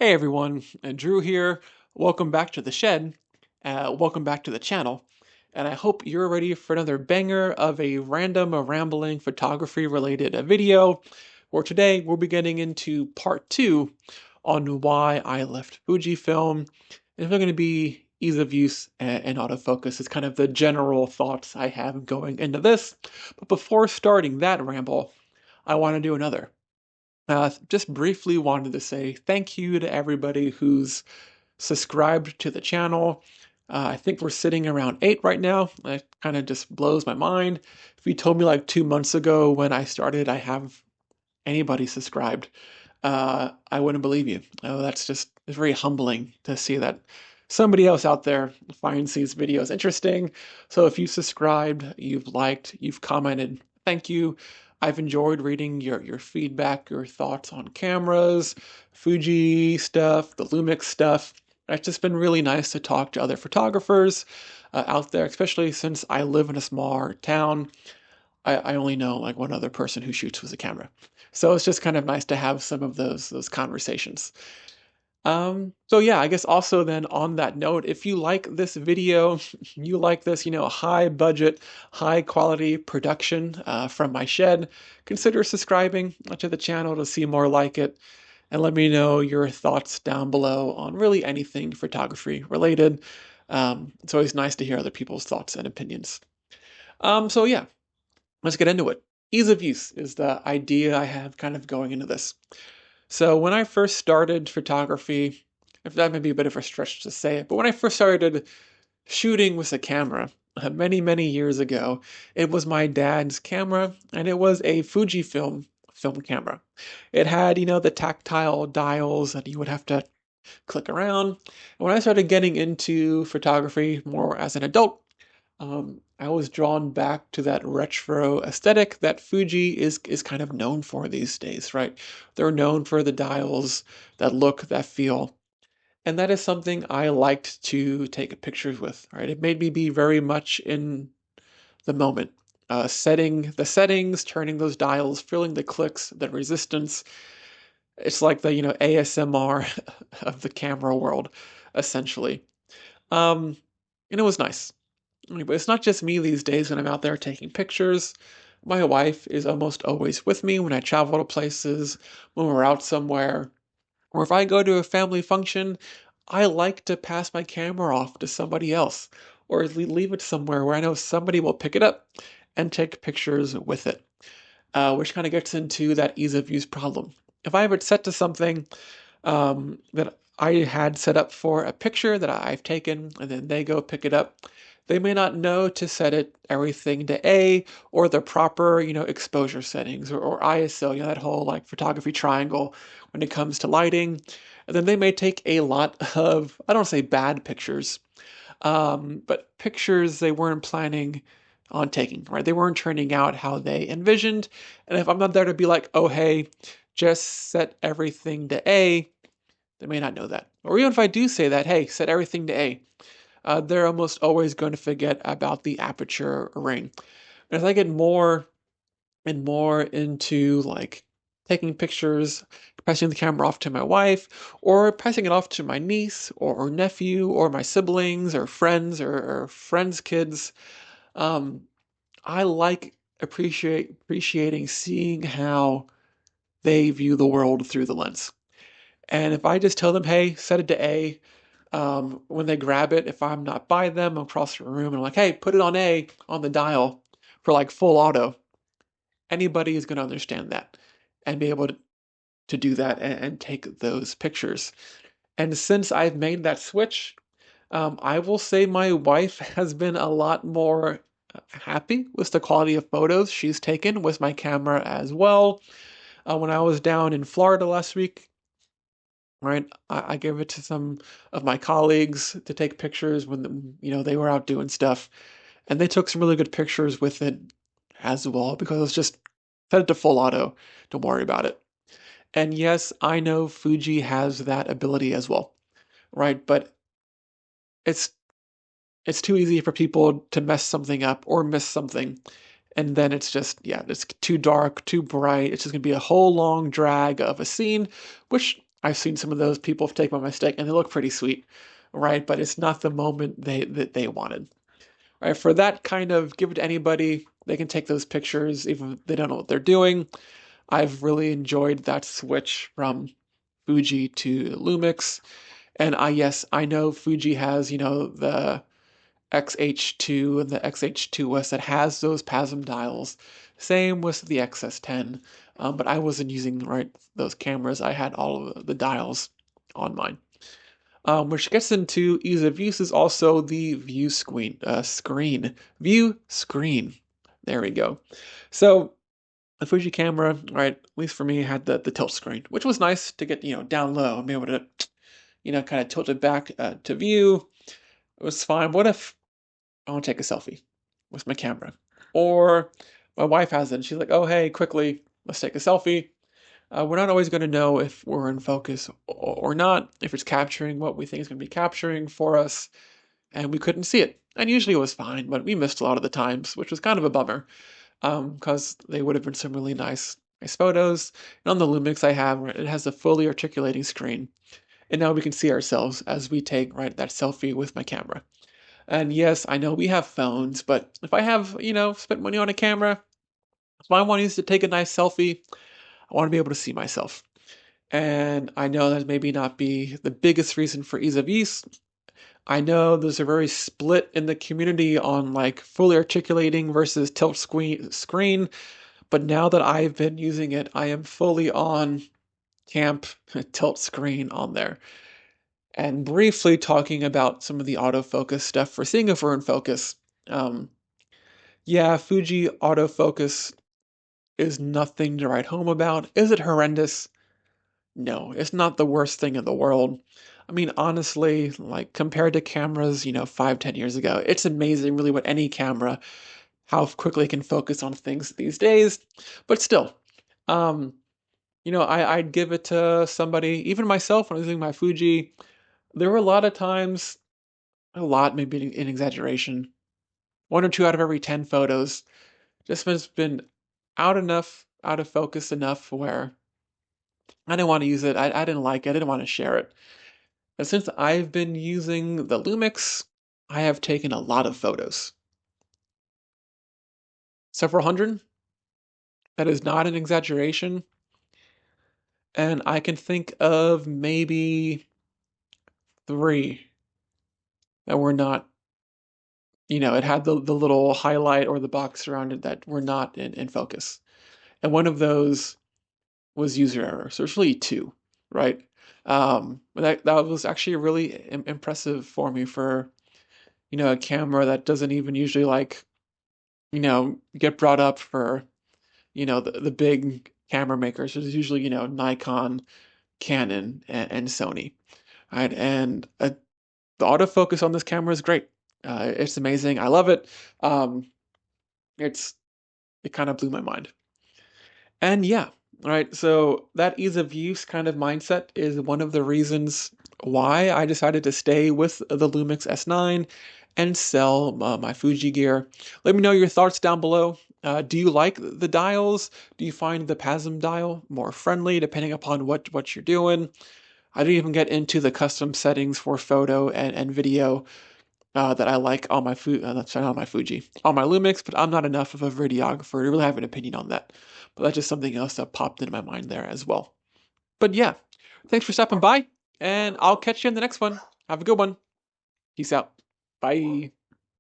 Hey everyone, Drew here. Welcome back to the shed. Welcome back to the channel. And I hope you're ready for another banger of a random, rambling photography related video. Where today we'll be getting into part two on why I left Fujifilm. And it's going to be ease of use and autofocus. It's kind of the general thoughts I have going into this. But before starting that ramble, I want to do another. Just briefly wanted to say thank you to everybody who's subscribed to the channel. I think we're sitting around 8 right now. That kind of just blows my mind. If you told me like 2 months ago when I started I have anybody subscribed, I wouldn't believe you. It's very humbling to see that somebody else out there finds these videos interesting. So if you subscribed, you've liked, you've commented, thank you. I've enjoyed reading your feedback, your thoughts on cameras, Fuji stuff, the Lumix stuff. It's just been really nice to talk to other photographers out there, especially since I live in a small town. I only know like one other person who shoots with a camera. So it's just kind of nice to have some of those conversations. So yeah, I guess also then on that note, if you like this video, you like this, high budget, high quality production from my shed, consider subscribing to the channel to see more like it. And let me know your thoughts down below on really anything photography related. It's always nice to hear other people's thoughts and opinions. So yeah, let's get into it. Ease of use is the idea I have kind of going into this. So when I first started photography, if that may be a bit of a stretch to say it, but when I first started shooting with a camera, many, many years ago, it was my dad's camera, and it was a Fujifilm film camera. It had, the tactile dials that you would have to click around. And when I started getting into photography more as an adult, I was drawn back to that retro aesthetic that Fuji is kind of known for these days, right? They're known for the dials, that look, that feel. And that is something I liked to take pictures with, right? It made me be very much in the moment. Setting the settings, turning those dials, feeling the clicks, the resistance. It's like the, ASMR of the camera world, essentially. Um, and it was nice. But it's not just me these days when I'm out there taking pictures. My wife is almost always with me when I travel to places, when we're out somewhere, or if I go to a family function, I like to pass my camera off to somebody else, or leave it somewhere where I know somebody will pick it up and take pictures with it, which kind of gets into that ease of use problem. If I have it set to something that I had set up for a picture that I've taken, and then they go pick it up, they may not know to set it everything to A or the proper, exposure settings or ISO, that whole like photography triangle when it comes to lighting. And then they may take a lot of, I don't say bad pictures, but pictures they weren't planning on taking, right? They weren't turning out how they envisioned. And if I'm not there to be like, oh, hey, just set everything to A, they may not know that. Or even if I do say that, hey, set everything to A, they're almost always going to forget about the aperture ring. And as I get more and more into like taking pictures, passing the camera off to my wife, or passing it off to my niece or nephew or my siblings or friends or friends' kids, um, I like appreciating seeing how they view the world through the lens. And if I just tell them, hey, set it to A, when they grab it, if I'm not by them, I'm across the room and I'm like, hey, put it on A on the dial for like full auto, anybody is going to understand that and be able to do that and take those pictures. And since I've made that switch, I will say my wife has been a lot more happy with the quality of photos she's taken with my camera as well. When I was down in Florida last week, right, I gave it to some of my colleagues to take pictures when they were out doing stuff, and they took some really good pictures with it as well because it's just set it to full auto. Don't worry about it. And yes, I know Fuji has that ability as well, right? But it's it's too easy for people to mess something up or miss something. And then it's just, yeah, it's too dark, too bright. It's just going to be a whole long drag of a scene, which I've seen some of those people take my mistake, and they look pretty sweet, right? But it's not the moment they wanted. Right? For that kind of, give it to anybody. They can take those pictures even if they don't know what they're doing. I've really enjoyed that switch from Fuji to Lumix. And yes, I know Fuji has, the XH2 and the XH2S that has those PASM dials. Same with the XS10, but I wasn't using those cameras. I had all of the dials on mine. Which gets into ease of use is also the view view screen. There we go. So the Fuji camera, right, at least for me, had the tilt screen, which was nice to get, down low and be able to, kind of tilt it back to view. It was fine. What if I want to take a selfie with my camera? Or my wife has it, and she's like, oh, hey, quickly, let's take a selfie. We're not always going to know if we're in focus or not, if it's capturing what we think it's going to be capturing for us, and we couldn't see it. And usually it was fine, but we missed a lot of the times, which was kind of a bummer, because they would have been some really nice photos. And on the Lumix I have, it has a fully articulating screen, and now we can see ourselves as we take that selfie with my camera. And yes, I know we have phones, but if I have, spent money on a camera, if I want to use it to take a nice selfie, I want to be able to see myself. And I know that maybe not be the biggest reason for ease of use. I know there's a very split in the community on fully articulating versus tilt screen, but now that I've been using it, I am fully on camp tilt screen on there. And briefly talking about some of the autofocus stuff for seeing if we're in focus. Yeah, Fuji autofocus is nothing to write home about. Is it horrendous? No, it's not the worst thing in the world. I mean, honestly, compared to cameras, 5, 10 years ago, it's amazing really what any camera, how quickly it can focus on things these days. But still, um, I'd give it to somebody, even myself when I was using my Fuji. There were a lot of times, a lot, maybe an exaggeration, 1 or 2 out of every 10 photos just has been out of focus enough where I didn't want to use it. I didn't like it. I didn't want to share it. And since I've been using the Lumix, I have taken a lot of photos. Several hundred. That is not an exaggeration. And I can think of maybe 3 that were not, it had the little highlight or the box around it that were not in focus. And one of those was user error. So it's really 2, right? That was actually really impressive for me for, a camera that doesn't even usually get brought up for, the big camera makers. There's usually, Nikon, Canon, and Sony, right? And the autofocus on this camera is great. It's amazing. I love it. Um, it kind of blew my mind. And yeah, all right. So that ease of use kind of mindset is one of the reasons why I decided to stay with the Lumix S9 and sell my Fuji gear. Let me know your thoughts down below. Do you like the dials? Do you find the PASM dial more friendly depending upon what you're doing? I didn't even get into the custom settings for photo and video that I like on my sorry, not on my Fuji, on my Lumix, but I'm not enough of a videographer to really have an opinion on that. But that's just something else that popped into my mind there as well. But yeah, thanks for stopping by, and I'll catch you in the next one. Have a good one. Peace out. Bye.